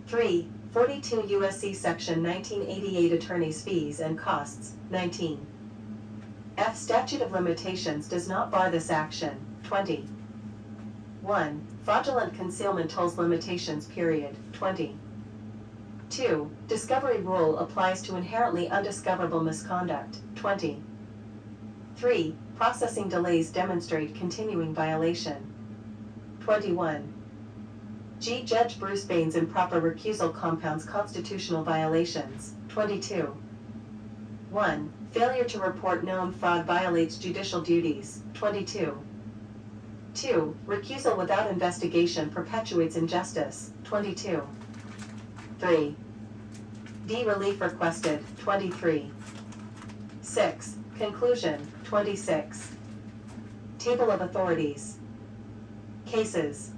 3. 42 U.S.C. Section 1988 Attorney's Fees and Costs, 19. F. Statute of Limitations does not bar this action, 20. 1. Fraudulent concealment tolls limitations period, 20. 2. Discovery rule applies to inherently undiscoverable misconduct, 20. 3. Processing delays demonstrate continuing violation. 21. G. Judge Bruce Bain's improper recusal compounds constitutional violations, 22. 1. Failure to report known fraud violates judicial duties, 22. 2. Recusal without investigation perpetuates injustice, 22. 3. D. Relief requested, 23. 6. Conclusion, 26. Table of authorities. Cases.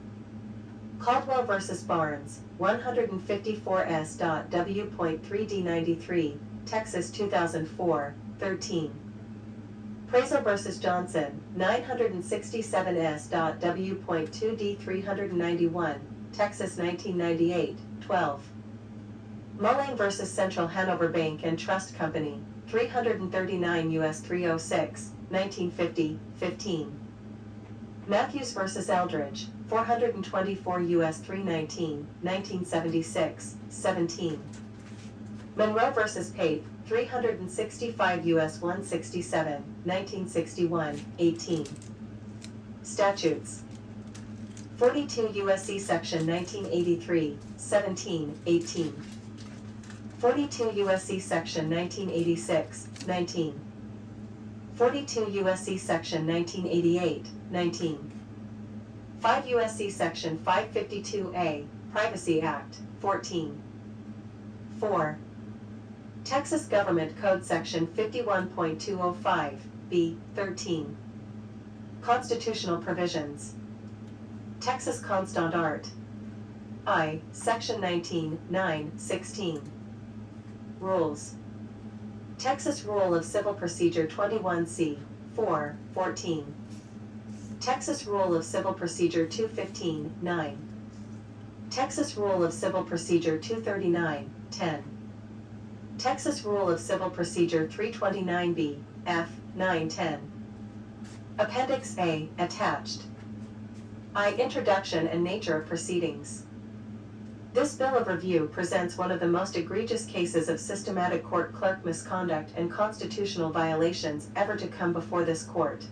Caldwell v. Barnes, 154S.W.3D93, Texas 2004, 13. Prazel v. Johnson, 967S.W.2D391, Texas 1998, 12. Mullane v. Central Hanover Bank and Trust Company, 339 U.S. 306, 1950, 15. Matthews v. Eldridge, 424 U.S. 319, 1976, 17. Monroe v. Pape, 365 U.S. 167, 1961, 18. Statutes. 42 U.S.C. Section 1983, 17, 18. 42 U.S.C. Section 1986, 19. 42 U.S.C. Section 1988, 19. 5 U.S.C. Section 552A, Privacy Act, 14. 4. Texas Government Code Section 51.205, B, 13. Constitutional Provisions. Texas Constant Art. I, Section 19, 9, 16. Rules. Texas Rule of Civil Procedure 21C, 4, 14. Texas Rule of Civil Procedure 215, 9. Texas Rule of Civil Procedure 239, 10. Texas Rule of Civil Procedure 329B, F, 910. Appendix A, attached. I. Introduction and nature of proceedings. This Bill of Review presents one of the most egregious cases of systematic court clerk misconduct and constitutional violations ever to come before this court.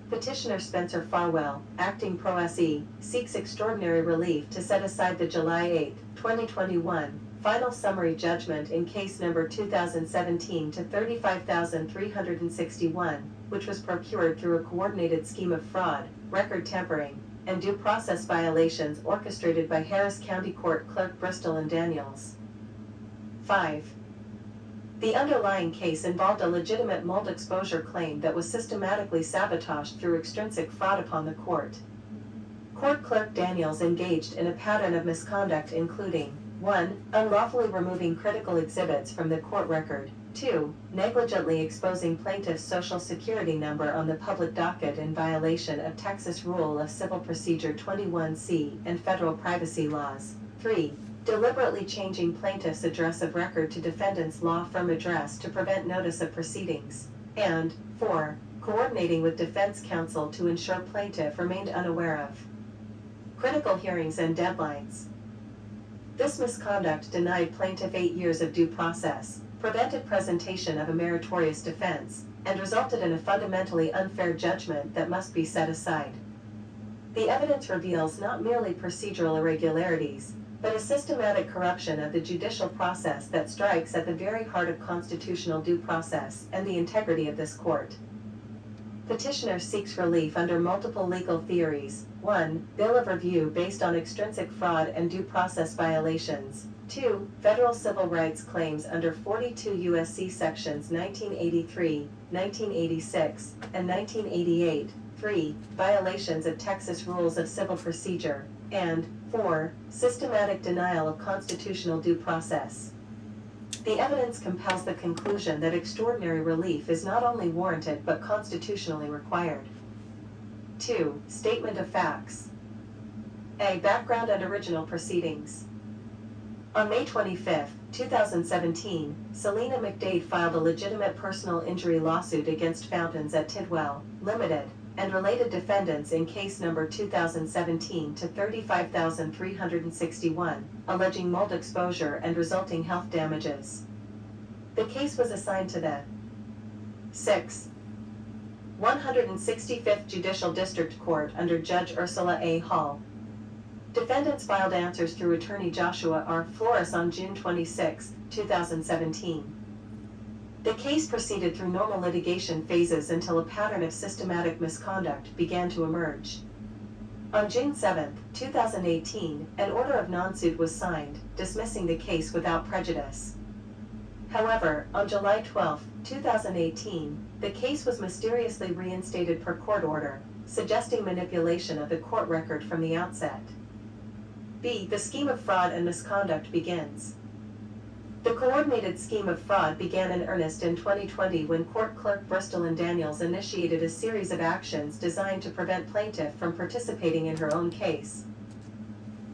Petitioner Spencer Farwell, acting pro se, seeks extraordinary relief to set aside the July 8, 2021, final summary judgment in case number 2017-35361, which was procured through a coordinated scheme of fraud, record tempering, and due process violations orchestrated by Harris County Court Clerk Bristol and Daniels. 5. The underlying case involved a legitimate mold exposure claim that was systematically sabotaged through extrinsic fraud upon the court. Court Clerk Daniels engaged in a pattern of misconduct including 1. Unlawfully removing critical exhibits from the court record, 2. Negligently exposing plaintiff's Social Security number on the public docket in violation of Texas Rule of Civil Procedure 21C and federal privacy laws, 3. Deliberately changing plaintiff's address of record to defendant's law firm address to prevent notice of proceedings, and 4. Coordinating with defense counsel to ensure plaintiff remained unaware of critical hearings and deadlines. This misconduct denied plaintiff 8 years of due process, prevented presentation of a meritorious defense, and resulted in a fundamentally unfair judgment that must be set aside. The evidence reveals not merely procedural irregularities, but a systematic corruption of the judicial process that strikes at the very heart of constitutional due process and the integrity of this court. Petitioner seeks relief under multiple legal theories. 1. Bill of Review based on extrinsic fraud and due process violations. 2. Federal civil rights claims under 42 U.S.C. Sections 1983, 1986, and 1988. 3. Violations of Texas Rules of Civil Procedure. And 4. Systematic denial of constitutional due process. The evidence compels the conclusion that extraordinary relief is not only warranted but constitutionally required. 2. Statement of facts. A. Background and original proceedings. On May 25, 2017, Selena McDade filed a legitimate personal injury lawsuit against Fountains at Tidwell, Limited, and related defendants in case number 2017 to 35,361, alleging mold exposure and resulting health damages. The case was assigned to the 165th Judicial District Court under Judge Ursula A. Hall. Defendants filed answers through attorney Joshua R. Flores on June 26, 2017. The case proceeded through normal litigation phases until a pattern of systematic misconduct began to emerge. On June 7, 2018, an order of non-suit was signed, dismissing the case without prejudice. However, on July 12, 2018, the case was mysteriously reinstated per court order, suggesting manipulation of the court record from the outset. B. The scheme of fraud and misconduct begins. The coordinated scheme of fraud began in earnest in 2020 when court clerk Bristol and Daniels initiated a series of actions designed to prevent plaintiff from participating in her own case.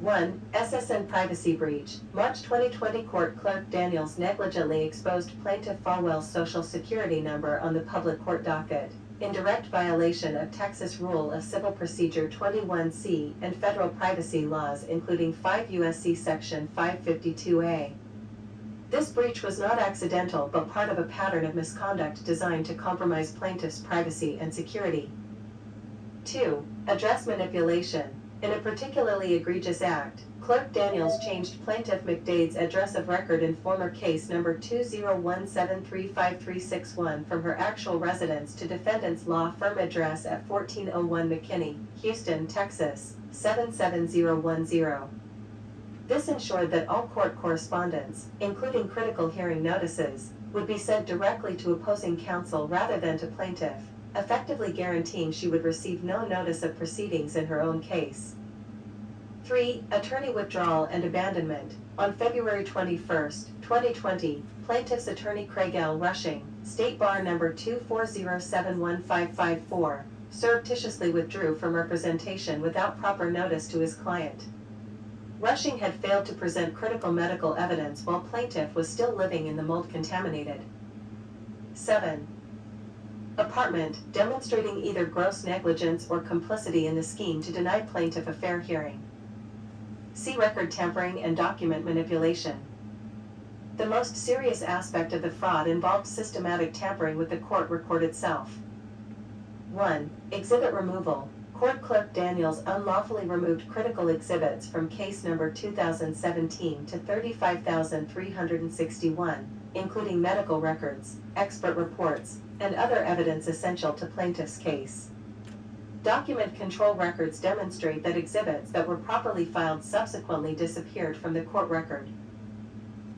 1. SSN privacy breach. March 2020, court clerk Daniels negligently exposed plaintiff Falwell's social security number on the public court docket, in direct violation of Texas Rule of Civil Procedure 21C and federal privacy laws including 5 U.S.C. Section 552A. This breach was not accidental but part of a pattern of misconduct designed to compromise plaintiff's privacy and security. 2. Address manipulation. In a particularly egregious act, Clerk Daniels changed Plaintiff McDade's address of record in former case number 2017353361 from her actual residence to defendant's law firm address at 1401 McKinney, Houston, Texas, 77010. This ensured that all court correspondence, including critical hearing notices, would be sent directly to opposing counsel rather than to plaintiff, effectively guaranteeing she would receive no notice of proceedings in her own case. 3. Attorney withdrawal and abandonment. On February 21, 2020, plaintiff's attorney Craig L. Rushing, State Bar number 240715554, surreptitiously withdrew from representation without proper notice to his client. Rushing had failed to present critical medical evidence while plaintiff was still living in the mold-contaminated 7. Apartment, demonstrating either gross negligence or complicity in the scheme to deny plaintiff a fair hearing. See record tampering and document manipulation. The most serious aspect of the fraud involved systematic tampering with the court record itself. 1. Exhibit removal. Court clerk Daniels unlawfully removed critical exhibits from case number 2017 to 35,361, including medical records, expert reports, and other evidence essential to plaintiff's case. Document control records demonstrate that exhibits that were properly filed subsequently disappeared from the court record.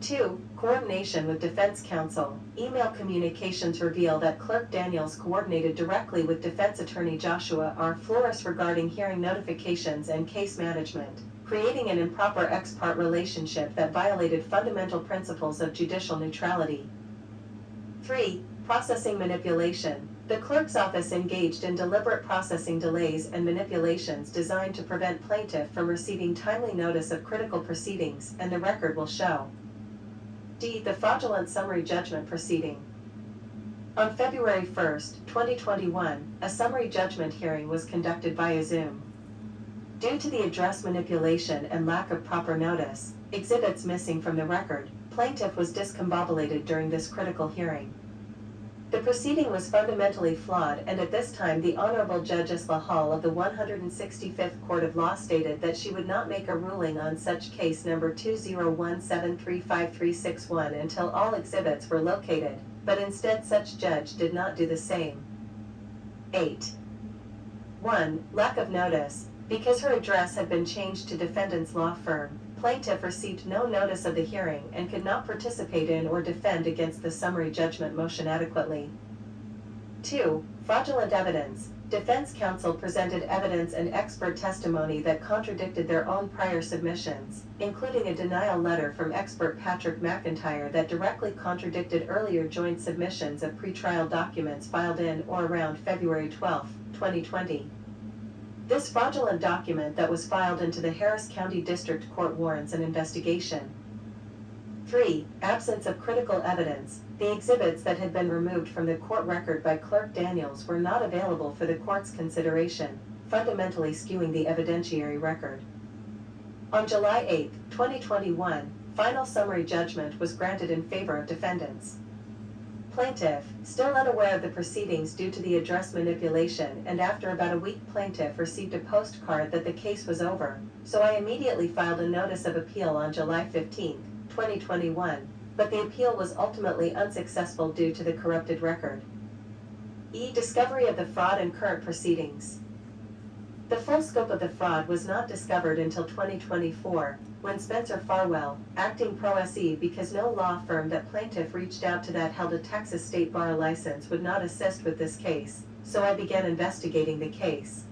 2. Coordination with defense counsel. Email communications reveal that Clerk Daniels coordinated directly with defense attorney Joshua R. Flores regarding hearing notifications and case management, creating an improper ex parte relationship that violated fundamental principles of judicial neutrality. 3. Processing manipulation. The clerk's office engaged in deliberate processing delays and manipulations designed to prevent plaintiff from receiving timely notice of critical proceedings, and the record will show. D. The fraudulent summary judgment proceeding. On February 1, 2021, a summary judgment hearing was conducted via Zoom. Due to the address manipulation and lack of proper notice, exhibits missing from the record, plaintiff was discombobulated during this critical hearing. The proceeding was fundamentally flawed, and at this time the Honorable Judge Isla Hall of the 165th Court of Law stated that she would not make a ruling on such case number 2017353361 until all exhibits were located, but instead such judge did not do the same. 8. 1. Lack of notice. Because her address had been changed to defendant's law firm, plaintiff received no notice of the hearing and could not participate in or defend against the summary judgment motion adequately. 2. Fraudulent evidence. Defense counsel presented evidence and expert testimony that contradicted their own prior submissions, including a denial letter from expert Patrick McIntyre that directly contradicted earlier joint submissions of pretrial documents filed in or around February 12, 2020. This fraudulent document that was filed into the Harris County District Court warrants an investigation. 3. Absence of critical evidence. The exhibits that had been removed from the court record by Clerk Daniels were not available for the court's consideration, fundamentally skewing the evidentiary record. On July 8, 2021, final summary judgment was granted in favor of defendants. Plaintiff, still unaware of the proceedings due to the address manipulation, and after about a week plaintiff received a postcard that the case was over, so I immediately filed a notice of appeal on July 15, 2021, but the appeal was ultimately unsuccessful due to the corrupted record. Discovery of the fraud and current proceedings. The full scope of the fraud was not discovered until 2024, when Spencer Farwell, acting pro se because no law firm that plaintiff reached out to that held a Texas state bar license would not assist with this case, so I began investigating the case.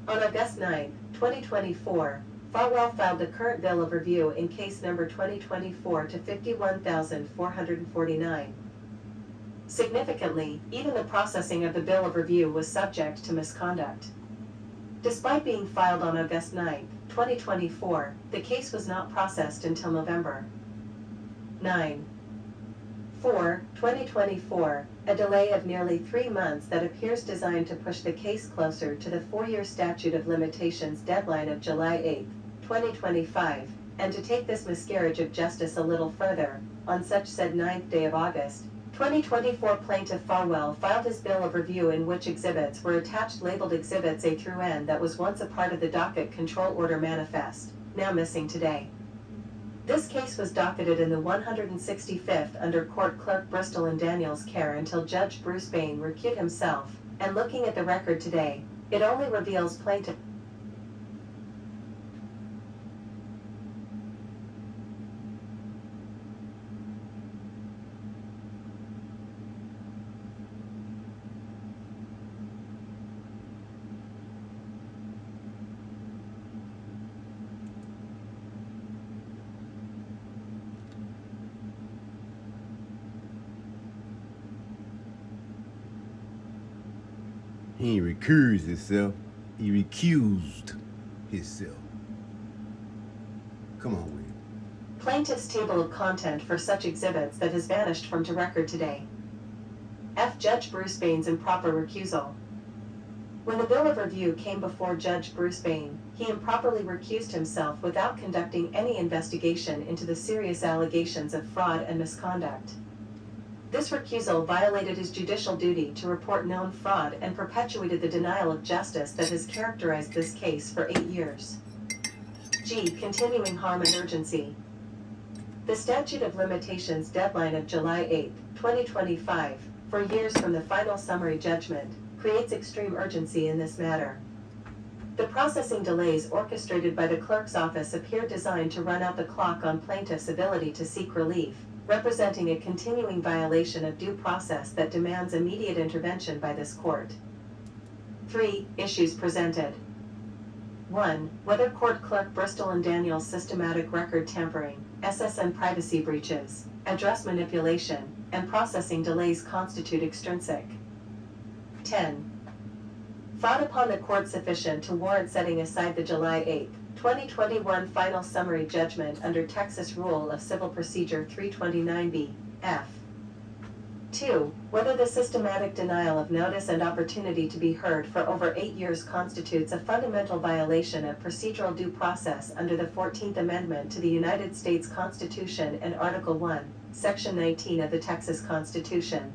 On August 9, 2024, Farwell filed the current bill of review in case number 2024 to 51,449. Significantly, even the processing of the bill of review was subject to misconduct. Despite being filed on August 9, 2024, the case was not processed until November 9. 2024, a delay of nearly 3 months that appears designed to push the case closer to the 4-year statute of limitations deadline of July 8, 2025, and to take this miscarriage of justice a little further, on such said 9th day of August, 2024 plaintiff Farwell filed his bill of review in which exhibits were attached labeled Exhibits A through N that was once a part of the docket control order manifest, now missing today. This case was docketed in the 165th under Court Clerk Bristol and Daniels' care until Judge Bruce Bain recused himself, and looking at the record today, it only reveals plaintiff He recused himself. He recused himself. Come on, Will. Plaintiff's table of content for such exhibits that has vanished from to record today. Judge Bruce Bain's improper recusal. When the bill of review came before Judge Bruce Bain, he improperly recused himself without conducting any investigation into the serious allegations of fraud and misconduct. This recusal violated his judicial duty to report known fraud and perpetuated the denial of justice that has characterized this case for 8 years. Continuing harm and urgency. The statute of limitations deadline of July 8, 2025, for years from the final summary judgment, creates extreme urgency in this matter. The processing delays orchestrated by the clerk's office appear designed to run out the clock on plaintiff's ability to seek relief, representing a continuing violation of due process that demands immediate intervention by this court. 3. Issues presented. 1. Whether Court Clerk Bristol and Daniels' systematic record tampering, SSN privacy breaches, address manipulation, and processing delays constitute extrinsic. 10. Fraud upon the court sufficient to warrant setting aside the July 8, 2021 final summary judgment under Texas Rule of Civil Procedure 329b, F. 2. Whether the systematic denial of notice and opportunity to be heard for over 8 years constitutes a fundamental violation of procedural due process under the 14th Amendment to the United States Constitution and Article 1, Section 19 of the Texas Constitution.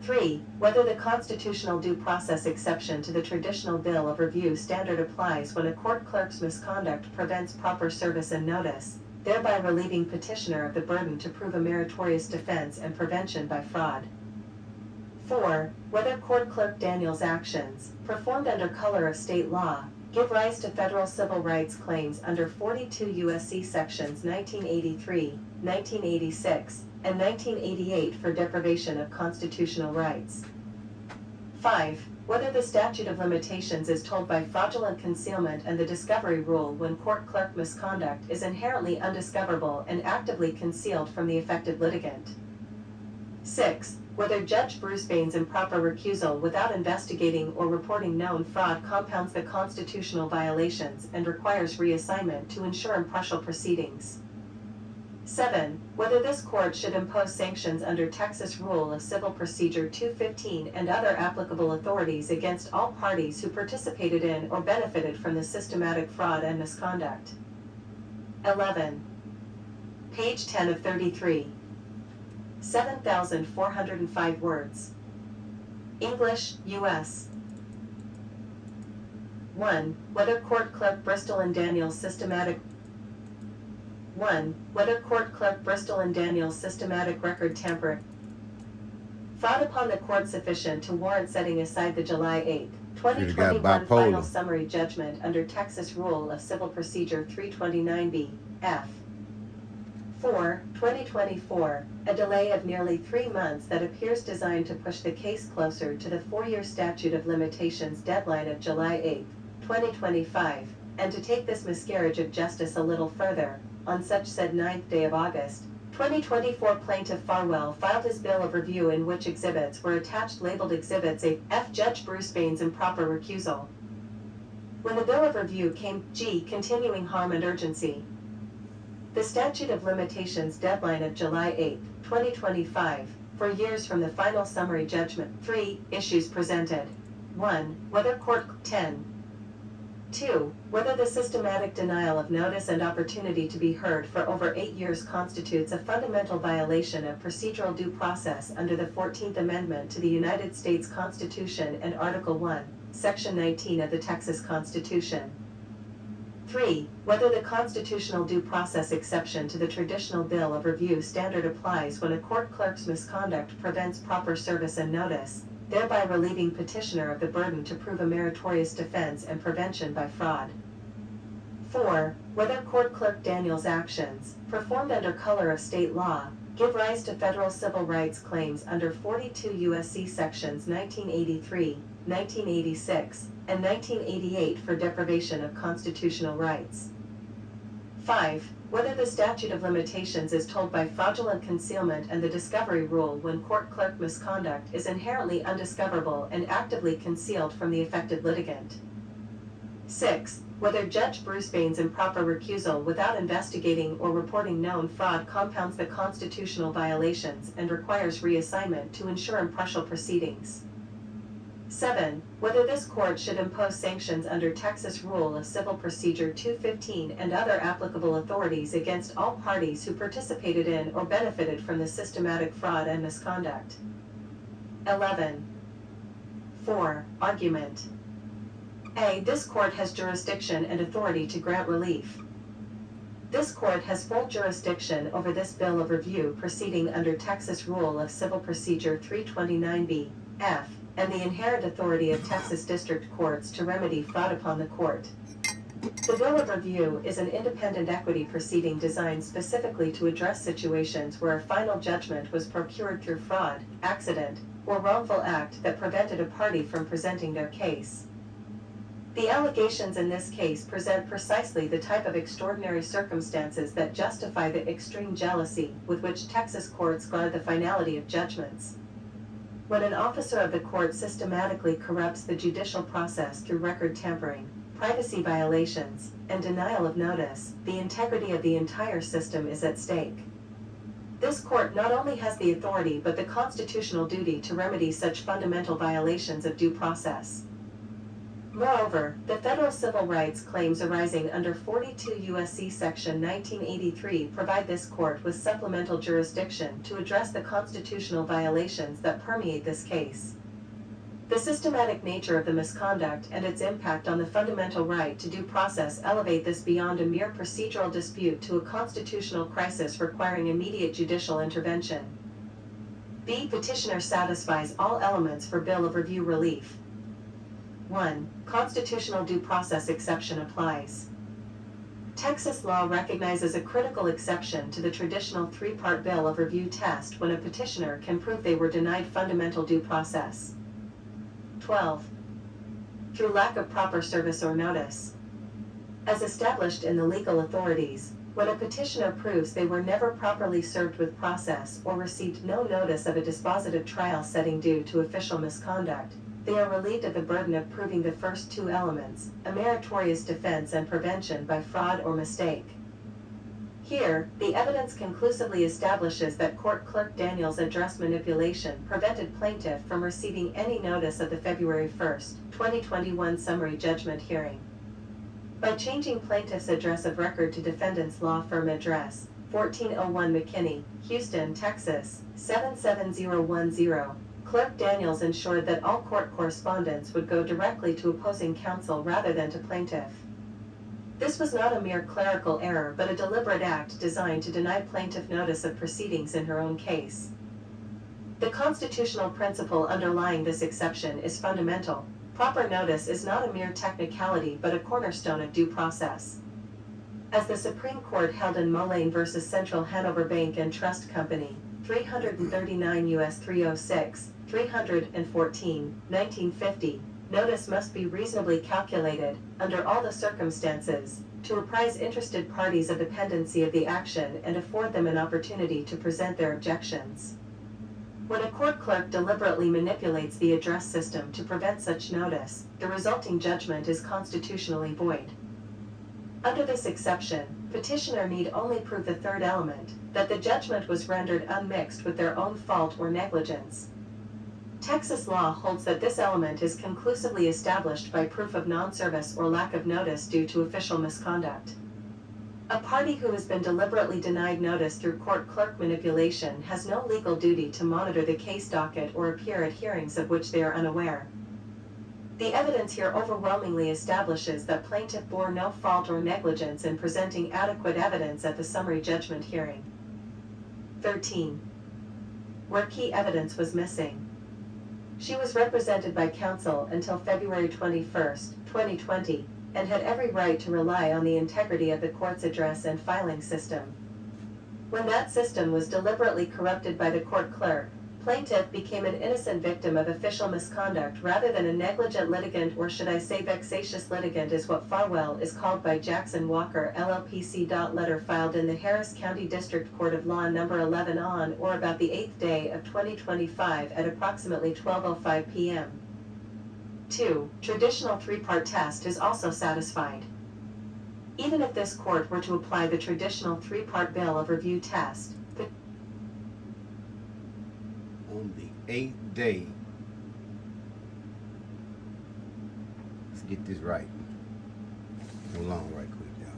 3. Whether the constitutional due process exception to the traditional bill of review standard applies when a court clerk's misconduct prevents proper service and notice, thereby relieving petitioner of the burden to prove a meritorious defense and prevention by fraud. 4. Whether Court Clerk Daniels' actions, performed under color of state law, give rise to federal civil rights claims under 42 U.S.C. Sections 1983, 1986, and 1988 for deprivation of constitutional rights. 5. Whether the statute of limitations is told by fraudulent concealment and the discovery rule when court clerk misconduct is inherently undiscoverable and actively concealed from the affected litigant. 6. Whether Judge Bruce Bain's improper recusal without investigating or reporting known fraud compounds the constitutional violations and requires reassignment to ensure impartial proceedings. 7. Whether this court should impose sanctions under Texas Rule of Civil Procedure 215 and other applicable authorities against all parties who participated in or benefited from the systematic fraud and misconduct. 11. Page 10 of 33. 7,405 words. English, U.S. 1. Whether Court Clerk Bristol and Daniels systematic 1. Whether Court Clerk Bristol and Daniels systematic record tampering fraud upon the court sufficient to warrant setting aside the July 8, 2021 final summary judgment under Texas Rule of Civil Procedure 329B, F. 4. 2024, a delay of nearly 3 months that appears designed to push the case closer to the 4-year statute of limitations deadline of July 8, 2025, and to take this miscarriage of justice a little further. On such said 9th day of August, 2024, plaintiff Farwell filed his bill of review in which exhibits were attached labeled Exhibits A, F. Judge Bruce Bain's improper recusal. When the bill of review came, G. Continuing harm and urgency. The statute of limitations deadline of July 8, 2025, 4 years from the final summary judgment. 3. Issues presented. 1. Whether court 10. 2. Whether the systematic denial of notice and opportunity to be heard for over 8 years constitutes a fundamental violation of procedural due process under the 14th Amendment to the United States Constitution and Article 1, Section 19 of the Texas Constitution. 3. Whether the constitutional due process exception to the traditional bill of review standard applies when a court clerk's misconduct prevents proper service and notice, thereby relieving petitioner of the burden to prove a meritorious defense and prevention by fraud. 4. Whether Court Clerk Daniels' actions, performed under color of state law, give rise to federal civil rights claims under 42 U.S.C. Sections 1983, 1986, and 1988 for deprivation of constitutional rights. 5. Whether the statute of limitations is told by fraudulent concealment and the discovery rule when court clerk misconduct is inherently undiscoverable and actively concealed from the affected litigant. 6. Whether Judge Bruce Bain's improper recusal without investigating or reporting known fraud compounds the constitutional violations and requires reassignment to ensure impartial proceedings. 7. Whether this court should impose sanctions under Texas Rule of Civil Procedure 215 and other applicable authorities against all parties who participated in or benefited from the systematic fraud and misconduct. 11. 4. Argument. A. This court has jurisdiction and authority to grant relief. This court has full jurisdiction over this bill of review proceeding under Texas Rule of Civil Procedure 329B, F, and the inherent authority of Texas District Courts to remedy fraud upon the court. The bill of review is an independent equity proceeding designed specifically to address situations where a final judgment was procured through fraud, accident, or wrongful act that prevented a party from presenting their case. The allegations in this case present precisely the type of extraordinary circumstances that justify the extreme jealousy with which Texas courts guard the finality of judgments. When an officer of the court systematically corrupts the judicial process through record tampering, privacy violations, and denial of notice, the integrity of the entire system is at stake. This court not only has the authority but the constitutional duty to remedy such fundamental violations of due process. Moreover, the federal civil rights claims arising under 42 U.S.C. Section 1983 provide this court with supplemental jurisdiction to address the constitutional violations that permeate this case. The systematic nature of the misconduct and its impact on the fundamental right to due process elevate this beyond a mere procedural dispute to a constitutional crisis requiring immediate judicial intervention. B. Petitioner satisfies all elements for bill of review relief. 1. Constitutional due process exception applies. Texas law recognizes a critical exception to the traditional 3-part bill of review test when a petitioner can prove they were denied fundamental due process. 12. Through lack of proper service or notice. As established in the legal authorities, when a petitioner proves they were never properly served with process or received no notice of a dispositive trial setting due to official misconduct, they are relieved of the burden of proving the first 2 elements, a meritorious defense and prevention by fraud or mistake. Here, the evidence conclusively establishes that court clerk Daniels' address manipulation prevented plaintiff from receiving any notice of the February 1, 2021 summary judgment hearing. By changing plaintiff's address of record to defendant's law firm address, 1401 McKinney, Houston, Texas, 77010, Clerk Daniels ensured that all court correspondence would go directly to opposing counsel rather than to plaintiff. This was not a mere clerical error but a deliberate act designed to deny plaintiff notice of proceedings in her own case. The constitutional principle underlying this exception is fundamental. Proper notice is not a mere technicality but a cornerstone of due process. As the Supreme Court held in Mullane v. Central Hanover Bank and Trust Company, 339 U.S. 306, 314, 1950, notice must be reasonably calculated, under all the circumstances, to apprise interested parties of the pendency of the action and afford them an opportunity to present their objections. When a court clerk deliberately manipulates the address system to prevent such notice, the resulting judgment is constitutionally void. Under this exception, petitioner need only prove the third element, that the judgment was rendered unmixed with their own fault or negligence. Texas law holds that this element is conclusively established by proof of non-service or lack of notice due to official misconduct. A party who has been deliberately denied notice through court clerk manipulation has no legal duty to monitor the case docket or appear at hearings of which they are unaware. The evidence here overwhelmingly establishes that plaintiff bore no fault or negligence in presenting adequate evidence at the summary judgment hearing. 13. Where key evidence was missing. She was represented by counsel until February 21, 2020, and had every right to rely on the integrity of the court's address and filing system. When that system was deliberately corrupted by the court clerk, plaintiff became an innocent victim of official misconduct rather than a negligent litigant, or should I say vexatious litigant is what Farwell is called by Jackson Walker LLPC. Letter filed in the Harris County District Court of Law number 11 on or about the 8th day of 2025 at approximately 12:05 p.m. 2. Traditional three-part test is also satisfied. Even if this court were to apply the traditional three-part bill of review test, On the 8th day, let's get this right. Hold on right quick, y'all.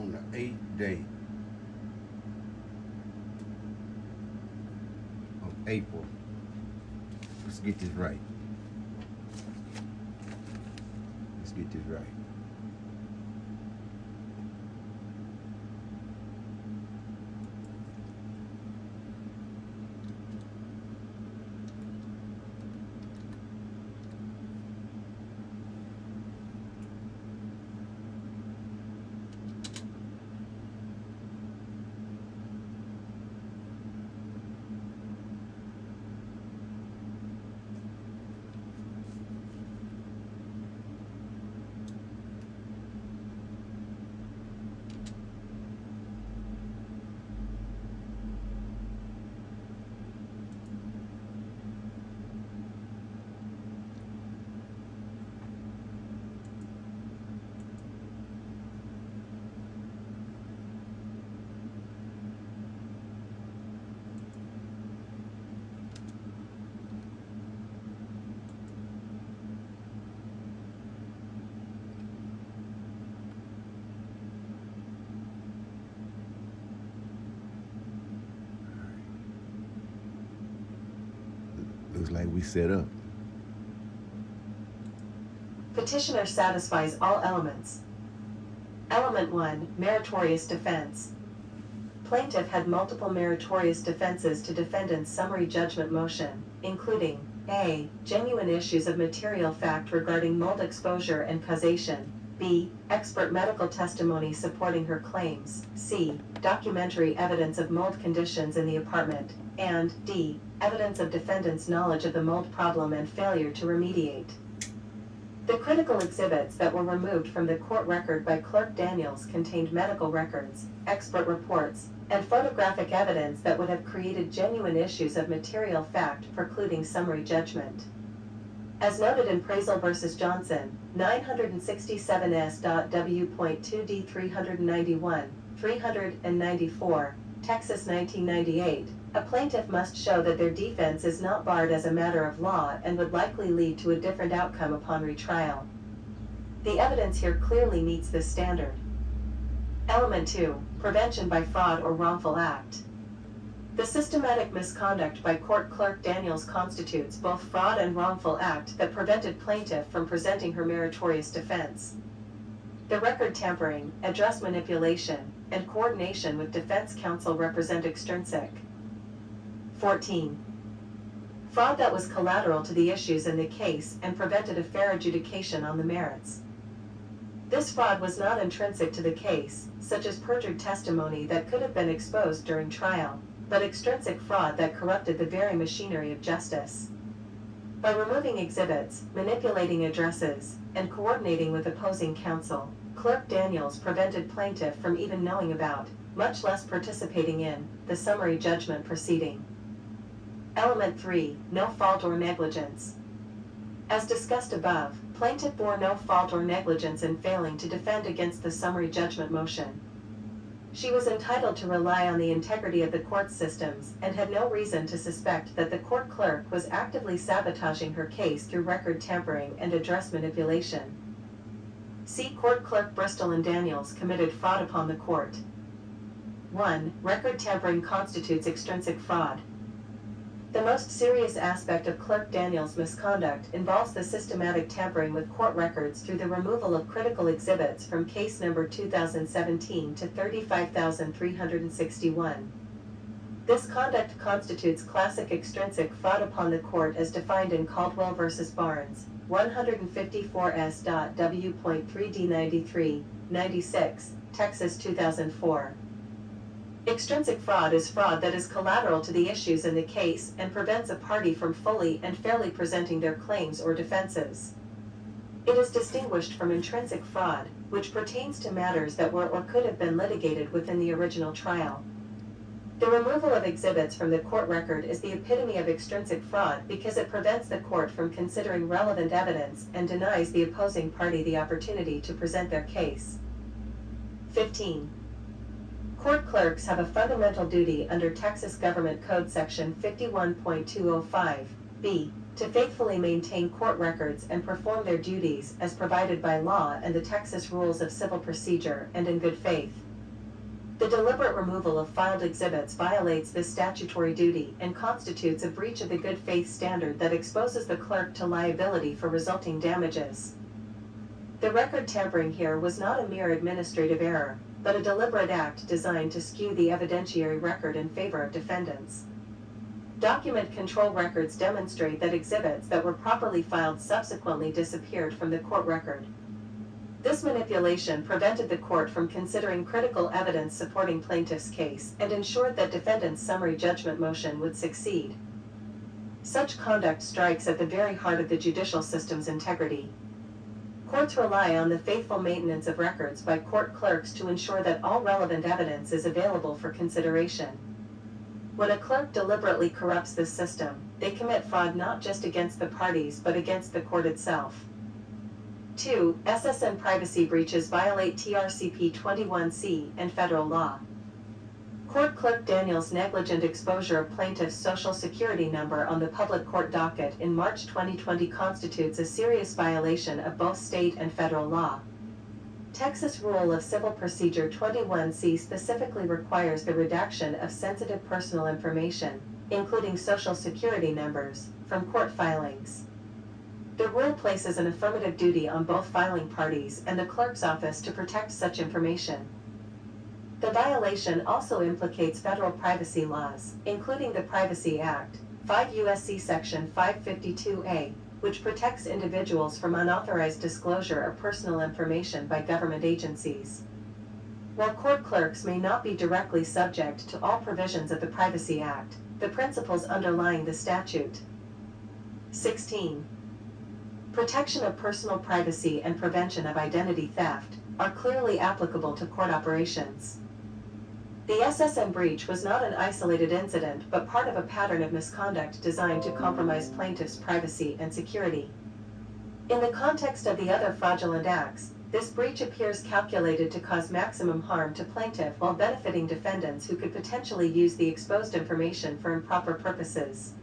On the 8th day of April, let's get this right. Let's get this right. Looks like we set up. petitioner satisfies all elements. Element 1, meritorious defense. Plaintiff had multiple meritorious defenses to defendant's summary judgment motion, including A. Genuine issues of material fact regarding mold exposure and causation, B. Expert medical testimony supporting her claims, C. Documentary evidence of mold conditions in the apartment, and D. Evidence of defendant's knowledge of the mold problem and failure to remediate. The critical exhibits that were removed from the court record by Clerk Daniels contained medical records, expert reports, and photographic evidence that would have created genuine issues of material fact precluding summary judgment. As noted in Praisel v. Johnson, 967 S.W.2d 391, 394, Texas 1998, a plaintiff must show that their defense is not barred as a matter of law and would likely lead to a different outcome upon retrial. The evidence here clearly meets this standard. Element 2, prevention by fraud or wrongful act. The systematic misconduct by Court Clerk Daniels constitutes both fraud and wrongful act that prevented plaintiff from presenting her meritorious defense. The record tampering, address manipulation, and coordination with defense counsel represent extrinsic. 14. Fraud that was collateral to the issues in the case and prevented a fair adjudication on the merits. This fraud was not intrinsic to the case, such as perjured testimony that could have been exposed during trial, but extrinsic fraud that corrupted the very machinery of justice. By removing exhibits, manipulating addresses, and coordinating with opposing counsel, Clerk Daniels prevented plaintiff from even knowing about, much less participating in, the summary judgment proceeding. Element 3, no fault or negligence. As discussed above, plaintiff bore no fault or negligence in failing to defend against the summary judgment motion. She was entitled to rely on the integrity of the court systems and had no reason to suspect that the court clerk was actively sabotaging her case through record tampering and address manipulation. See Court Clerk Bristol and Daniels committed fraud upon the court. 1. Record tampering constitutes extrinsic fraud. The most serious aspect of Clerk Daniels' misconduct involves the systematic tampering with court records through the removal of critical exhibits from case number 2017 to 35,361. This conduct constitutes classic extrinsic fraud upon the court as defined in Caldwell v. Barnes, 154 S.W.3d 96, Texas 2004. Extrinsic fraud is fraud that is collateral to the issues in the case and prevents a party from fully and fairly presenting their claims or defenses. It is distinguished from intrinsic fraud, which pertains to matters that were or could have been litigated within the original trial. The removal of exhibits from the court record is the epitome of extrinsic fraud because it prevents the court from considering relevant evidence and denies the opposing party the opportunity to present their case. 15. Court clerks have a fundamental duty under Texas Government Code Section 51.205(b) to faithfully maintain court records and perform their duties as provided by law and the Texas Rules of Civil Procedure and in good faith. The deliberate removal of filed exhibits violates this statutory duty and constitutes a breach of the good faith standard that exposes the clerk to liability for resulting damages. The record tampering here was not a mere administrative error, but a deliberate act designed to skew the evidentiary record in favor of defendants. Document control records demonstrate that exhibits that were properly filed subsequently disappeared from the court record. This manipulation prevented the court from considering critical evidence supporting plaintiff's case and ensured that defendant's summary judgment motion would succeed. Such conduct strikes at the very heart of the judicial system's integrity. Courts rely on the faithful maintenance of records by court clerks to ensure that all relevant evidence is available for consideration. When a clerk deliberately corrupts this system, they commit fraud not just against the parties but against the court itself. 2. SSN privacy breaches violate TRCP 21C and federal law. Court Clerk Daniels' negligent exposure of plaintiff's Social Security number on the public court docket in March 2020 constitutes a serious violation of both state and federal law. Texas Rule of Civil Procedure 21C specifically requires the redaction of sensitive personal information, including Social Security numbers, from court filings. The rule places an affirmative duty on both filing parties and the clerk's office to protect such information. The violation also implicates federal privacy laws, including the Privacy Act, 5 U.S.C. Section 552A, which protects individuals from unauthorized disclosure of personal information by government agencies. While court clerks may not be directly subject to all provisions of the Privacy Act, the principles underlying the statute. 16. protection of personal privacy and prevention of identity theft, are clearly applicable to court operations. The SSM breach was not an isolated incident but part of a pattern of misconduct designed to compromise plaintiffs' privacy and security. In the context of the other fraudulent acts, this breach appears calculated to cause maximum harm to plaintiff while benefiting defendants who could potentially use the exposed information for improper purposes.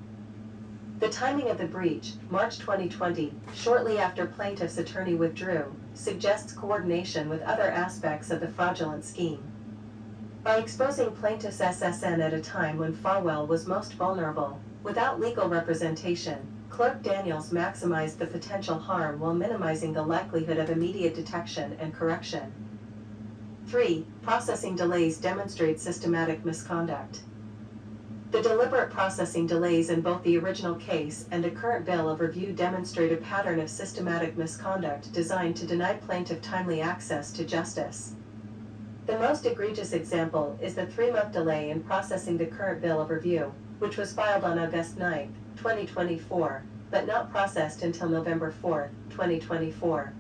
The timing of the breach, March 2020, shortly after plaintiff's attorney withdrew, suggests coordination with other aspects of the fraudulent scheme. By exposing plaintiff's SSN at a time when Farwell was most vulnerable, without legal representation, Clerk Daniels maximized the potential harm while minimizing the likelihood of immediate detection and correction. 3. Processing delays demonstrate systematic misconduct. The deliberate processing delays in both the original case and the current bill of review demonstrate a pattern of systematic misconduct designed to deny plaintiff timely access to justice. The most egregious example is the 3-month delay in processing the current bill of review, which was filed on August 9, 2024, but not processed until November 4, 2024.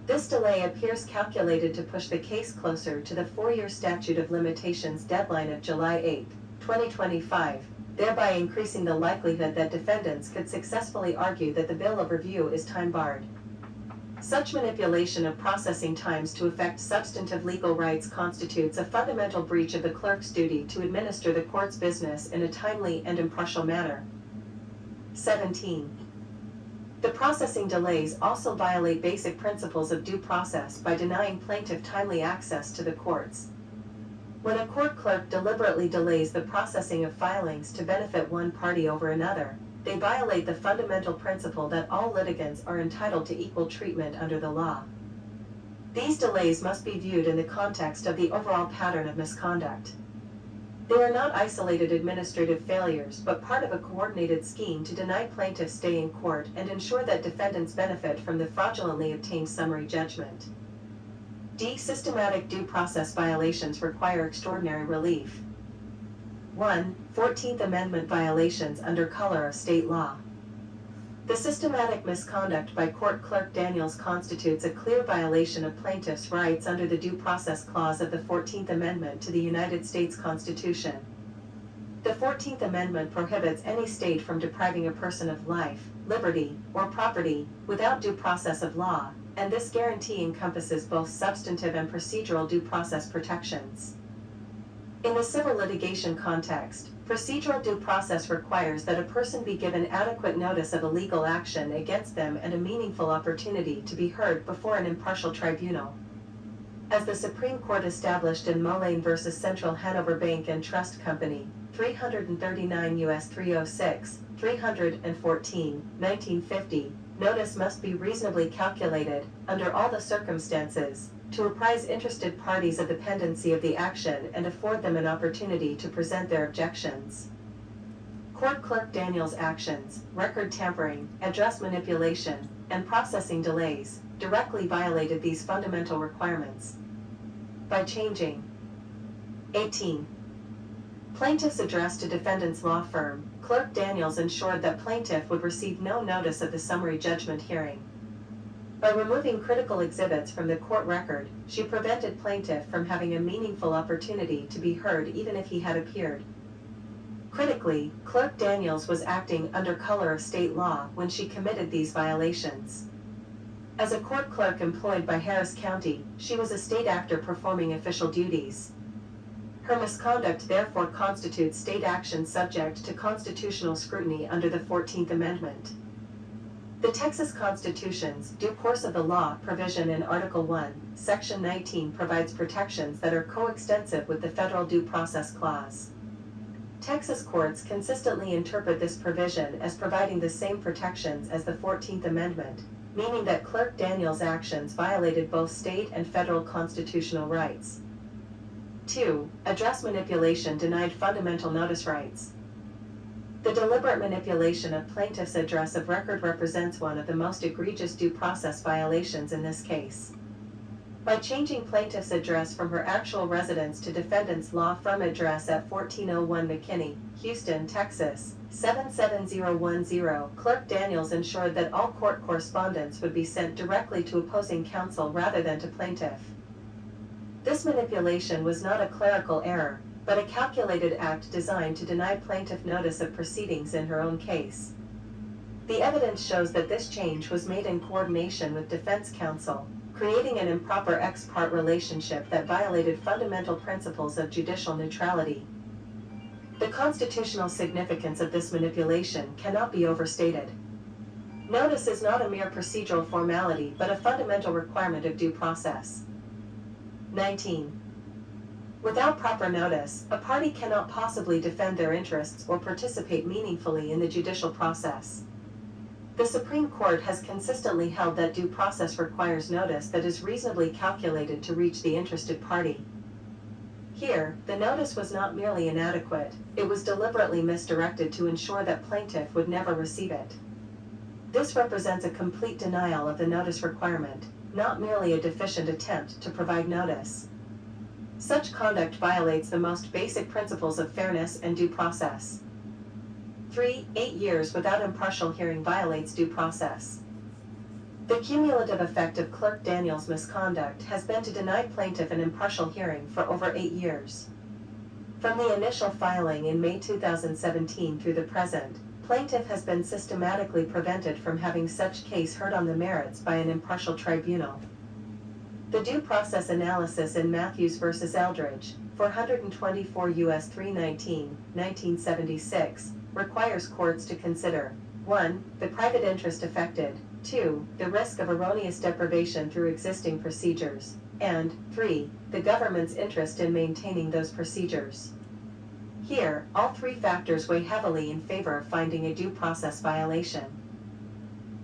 This delay appears calculated to push the case closer to the 4-year statute of limitations deadline of July 8, 2025, thereby increasing the likelihood that defendants could successfully argue that the bill of review is time-barred. Such manipulation of processing times to affect substantive legal rights constitutes a fundamental breach of the clerk's duty to administer the court's business in a timely and impartial manner. 17. The processing delays also violate basic principles of due process by denying plaintiff timely access to the courts. When a court clerk deliberately delays the processing of filings to benefit one party over another, they violate the fundamental principle that all litigants are entitled to equal treatment under the law. These delays must be viewed in the context of the overall pattern of misconduct. They are not isolated administrative failures but part of a coordinated scheme to deny plaintiffs stay in court and ensure that defendants benefit from the fraudulently obtained summary judgment. D. Systematic due process violations require extraordinary relief. 1. 14th Amendment violations under color of state law. The systematic misconduct by Court Clerk Daniels constitutes a clear violation of plaintiffs' rights under the Due Process Clause of the 14th Amendment to the United States Constitution. The 14th Amendment prohibits any state from depriving a person of life, liberty, or property without due process of law, and this guarantee encompasses both substantive and procedural due process protections. In the civil litigation context, procedural due process requires that a person be given adequate notice of a legal action against them and a meaningful opportunity to be heard before an impartial tribunal. As the Supreme Court established in Mullane v. Central Hanover Bank and Trust Company, 339 U.S. 306, 314, 1950, notice must be reasonably calculated, under all the circumstances, to apprise interested parties of the pendency of the action and afford them an opportunity to present their objections. Court Clerk Daniels' actions, record tampering, address manipulation, and processing delays, directly violated these fundamental requirements. By changing 18. Plaintiff's address to defendant's law firm, Clerk Daniels ensured that plaintiff would receive no notice of the summary judgment hearing. By removing critical exhibits from the court record, she prevented plaintiff from having a meaningful opportunity to be heard even if he had appeared. Critically, Clerk Daniels was acting under color of state law when she committed these violations. As a court clerk employed by Harris County, she was a state actor performing official duties. Her misconduct therefore constitutes state action subject to constitutional scrutiny under the 14th Amendment. The Texas Constitution's due course of the law provision in Article 1, Section 19 provides protections that are coextensive with the Federal Due Process Clause. Texas courts consistently interpret this provision as providing the same protections as the 14th Amendment, meaning that Clerk Daniels' actions violated both state and federal constitutional rights. 2. Address manipulation denied fundamental notice rights. The deliberate manipulation of plaintiff's address of record represents one of the most egregious due process violations in this case. By changing plaintiff's address from her actual residence to defendant's law firm address at 1401 McKinney, Houston, Texas, 77010, Clerk Daniels ensured that all court correspondence would be sent directly to opposing counsel rather than to plaintiff. This manipulation was not a clerical error, but a calculated act designed to deny plaintiff notice of proceedings in her own case. The evidence shows that this change was made in coordination with defense counsel, creating an improper ex parte relationship that violated fundamental principles of judicial neutrality. The constitutional significance of this manipulation cannot be overstated. Notice is not a mere procedural formality but a fundamental requirement of due process. 19. Without proper notice, a party cannot possibly defend their interests or participate meaningfully in the judicial process. The Supreme Court has consistently held that due process requires notice that is reasonably calculated to reach the interested party. Here, the notice was not merely inadequate, it was deliberately misdirected to ensure that plaintiff would never receive it. This represents a complete denial of the notice requirement, not merely a deficient attempt to provide notice. Such conduct violates the most basic principles of fairness and due process. 3. 8 years without impartial hearing violates due process. The cumulative effect of Clerk Daniels' misconduct has been to deny plaintiff an impartial hearing for over 8 years. From the initial filing in May 2017 through the present, plaintiff has been systematically prevented from having such case heard on the merits by an impartial tribunal. The due process analysis in Matthews v. Eldridge, 424 U.S. 319, 1976, requires courts to consider 1. The private interest affected, 2. The risk of erroneous deprivation through existing procedures, and 3. The government's interest in maintaining those procedures. Here, all three factors weigh heavily in favor of finding a due process violation.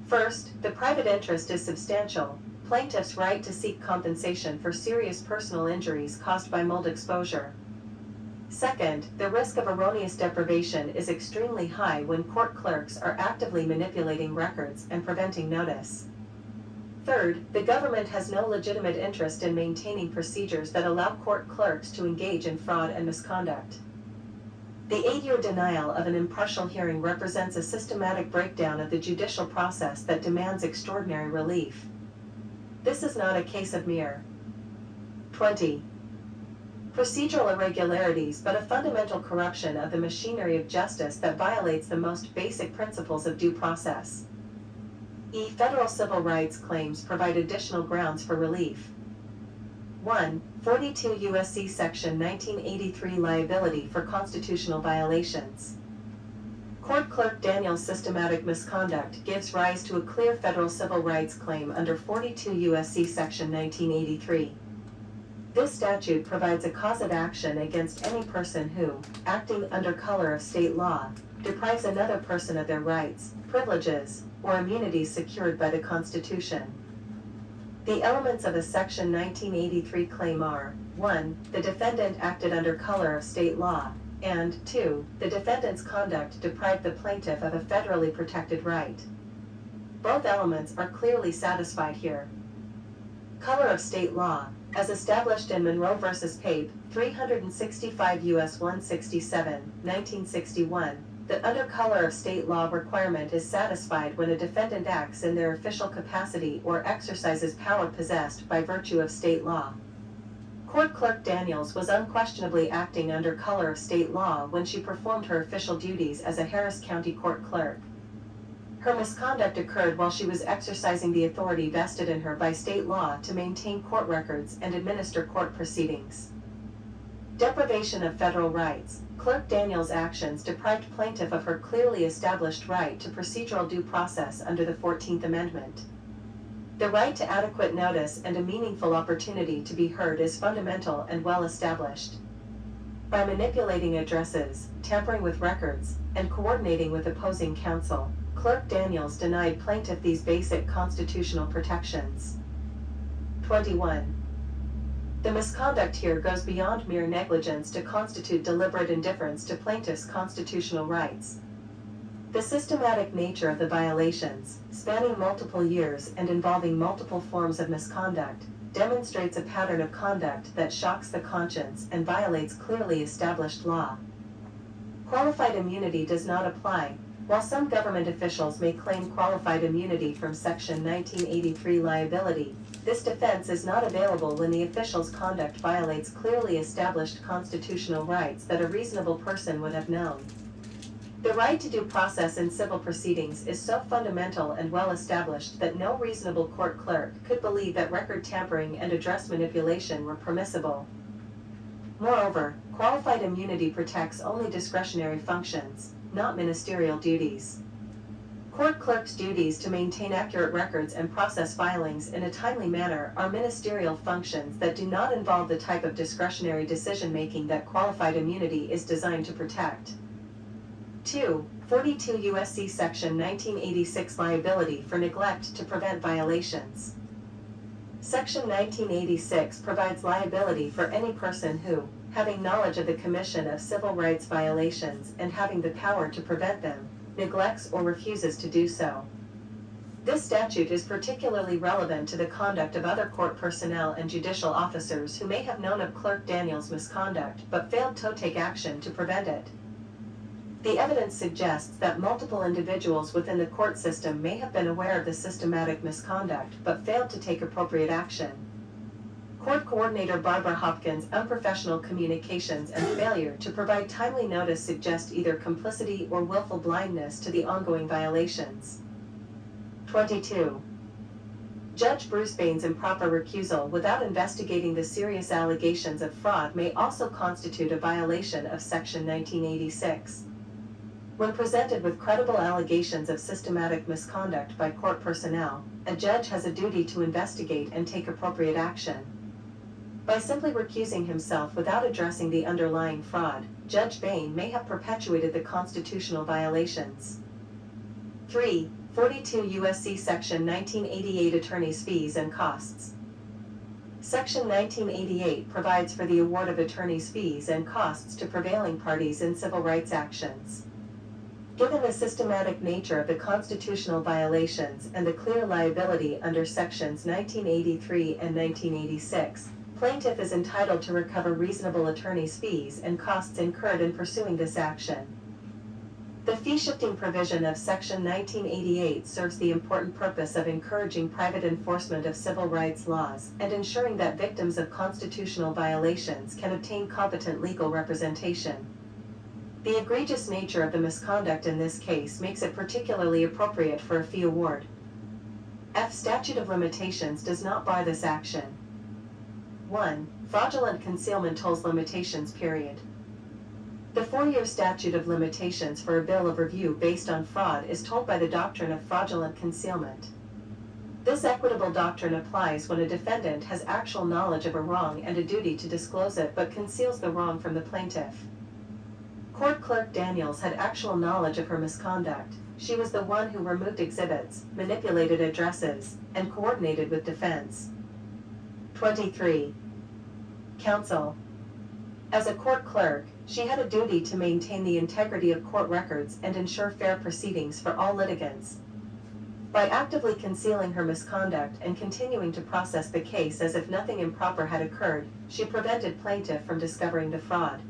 First, the private interest is substantial. Plaintiff's right to seek compensation for serious personal injuries caused by mold exposure. Second, the risk of erroneous deprivation is extremely high when court clerks are actively manipulating records and preventing notice. Third, the government has no legitimate interest in maintaining procedures that allow court clerks to engage in fraud and misconduct. The 8-year denial of an impartial hearing represents a systematic breakdown of the judicial process that demands extraordinary relief. This is not a case of mere 20. Procedural irregularities but a fundamental corruption of the machinery of justice that violates the most basic principles of due process. Federal civil rights claims provide additional grounds for relief. 1. 42 U.S.C. Section 1983 liability for constitutional violations. Court Clerk Daniels' systematic misconduct gives rise to a clear federal civil rights claim under 42 U.S.C. Section 1983. This statute provides a cause of action against any person who, acting under color of state law, deprives another person of their rights, privileges, or immunities secured by the Constitution. The elements of a Section 1983 claim are, 1. The defendant acted under color of state law, and 2. The defendant's conduct deprived the plaintiff of a federally protected right. Both elements are clearly satisfied here. Color of state law, as established in Monroe v. Pape, 365 U.S. 167, 1961, the under color of state law requirement is satisfied when a defendant acts in their official capacity or exercises power possessed by virtue of state law. Court Clerk Daniels was unquestionably acting under color of state law when she performed her official duties as a Harris County Court clerk. Her misconduct occurred while she was exercising the authority vested in her by state law to maintain court records and administer court proceedings. Deprivation of federal rights. Clerk Daniels' actions deprived plaintiff of her clearly established right to procedural due process under the 14th Amendment. The right to adequate notice and a meaningful opportunity to be heard is fundamental and well established. By manipulating addresses, tampering with records, and coordinating with opposing counsel, Clerk Daniels denied plaintiff these basic constitutional protections. 21. The misconduct here goes beyond mere negligence to constitute deliberate indifference to plaintiff's constitutional rights. The systematic nature of the violations, spanning multiple years and involving multiple forms of misconduct, demonstrates a pattern of conduct that shocks the conscience and violates clearly established law. Qualified immunity does not apply. While some government officials may claim qualified immunity from Section 1983 liability, this defense is not available when the official's conduct violates clearly established constitutional rights that a reasonable person would have known. The right to due process in civil proceedings is so fundamental and well established that no reasonable court clerk could believe that record tampering and address manipulation were permissible. Moreover, qualified immunity protects only discretionary functions, not ministerial duties. Court clerks' duties to maintain accurate records and process filings in a timely manner are ministerial functions that do not involve the type of discretionary decision-making that qualified immunity is designed to protect. 2. 42 U.S.C. Section 1986 Liability for neglect to prevent violations. Section 1986 provides liability for any person who, having knowledge of the commission of civil rights violations and having the power to prevent them, neglects or refuses to do so. This statute is particularly relevant to the conduct of other court personnel and judicial officers who may have known of Clerk Daniels' misconduct but failed to take action to prevent it. The evidence suggests that multiple individuals within the court system may have been aware of the systematic misconduct but failed to take appropriate action. Court Coordinator Barbara Hopkins' unprofessional communications and failure to provide timely notice suggest either complicity or willful blindness to the ongoing violations. 22. Judge Bruce Bain's improper recusal without investigating the serious allegations of fraud may also constitute a violation of Section 1986. When presented with credible allegations of systematic misconduct by court personnel, a judge has a duty to investigate and take appropriate action. By simply recusing himself without addressing the underlying fraud, Judge Bain may have perpetuated the constitutional violations. 3. 42 U.S.C. Section 1988 Attorney's Fees and Costs. Section 1988 provides for the award of attorney's fees and costs to prevailing parties in civil rights actions. Given the systematic nature of the constitutional violations and the clear liability under Sections 1983 and 1986, plaintiff is entitled to recover reasonable attorney's fees and costs incurred in pursuing this action. The fee-shifting provision of Section 1988 serves the important purpose of encouraging private enforcement of civil rights laws and ensuring that victims of constitutional violations can obtain competent legal representation. The egregious nature of the misconduct in this case makes it particularly appropriate for a fee award. F. Statute of limitations does not bar this action. 1. Fraudulent concealment tolls limitations period. The 4-year statute of limitations for a bill of review based on fraud is told by the doctrine of fraudulent concealment. This equitable doctrine applies when a defendant has actual knowledge of a wrong and a duty to disclose it but conceals the wrong from the plaintiff. Court Clerk Daniels had actual knowledge of her misconduct. She was the one who removed exhibits, manipulated addresses, and coordinated with defense. 23. Counsel. As a court clerk, she had a duty to maintain the integrity of court records and ensure fair proceedings for all litigants. By actively concealing her misconduct and continuing to process the case as if nothing improper had occurred, she prevented plaintiff from discovering the fraud.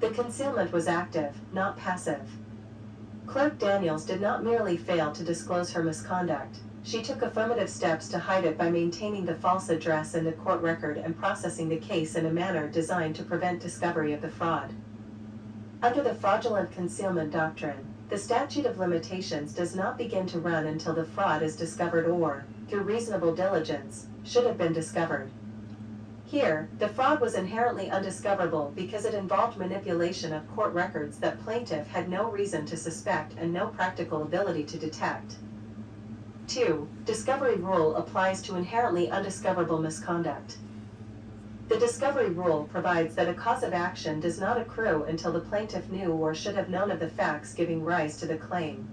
The concealment was active, not passive. Clerk Daniels did not merely fail to disclose her misconduct. She took affirmative steps to hide it by maintaining the false address in the court record and processing the case in a manner designed to prevent discovery of the fraud. Under the fraudulent concealment doctrine, the statute of limitations does not begin to run until the fraud is discovered or, through reasonable diligence, should have been discovered. Here, the fraud was inherently undiscoverable because it involved manipulation of court records that plaintiff had no reason to suspect and no practical ability to detect. 2. Discovery rule applies to inherently undiscoverable misconduct. The discovery rule provides that a cause of action does not accrue until the plaintiff knew or should have known of the facts giving rise to the claim.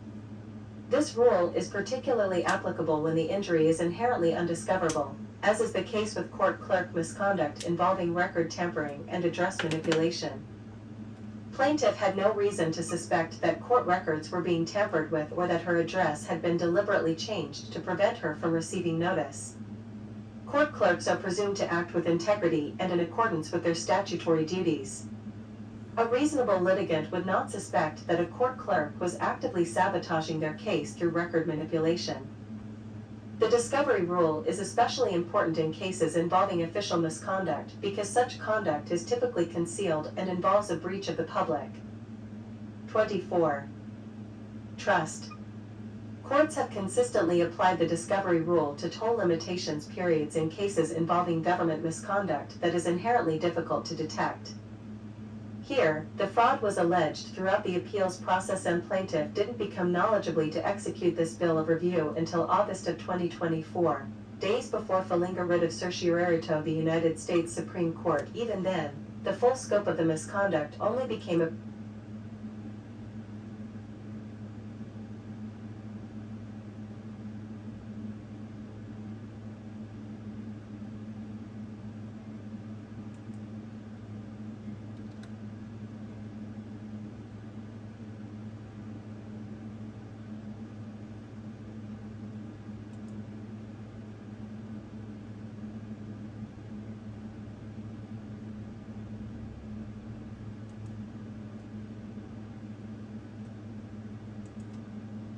This rule is particularly applicable when the injury is inherently undiscoverable, as is the case with court clerk misconduct involving record tampering and address manipulation. Plaintiff had no reason to suspect that court records were being tampered with or that her address had been deliberately changed to prevent her from receiving notice. Court clerks are presumed to act with integrity and in accordance with their statutory duties. A reasonable litigant would not suspect that a court clerk was actively sabotaging their case through record manipulation. The discovery rule is especially important in cases involving official misconduct because such conduct is typically concealed and involves a breach of the public. 24. Trust. Courts have consistently applied the discovery rule to toll limitations periods in cases involving government misconduct that is inherently difficult to detect. Here, the fraud was alleged throughout the appeals process and plaintiff didn't become knowledgeably to execute this bill of review until August of 2024, days before filing a writ of certiorari to the United States Supreme Court. Even then, the full scope of the misconduct only became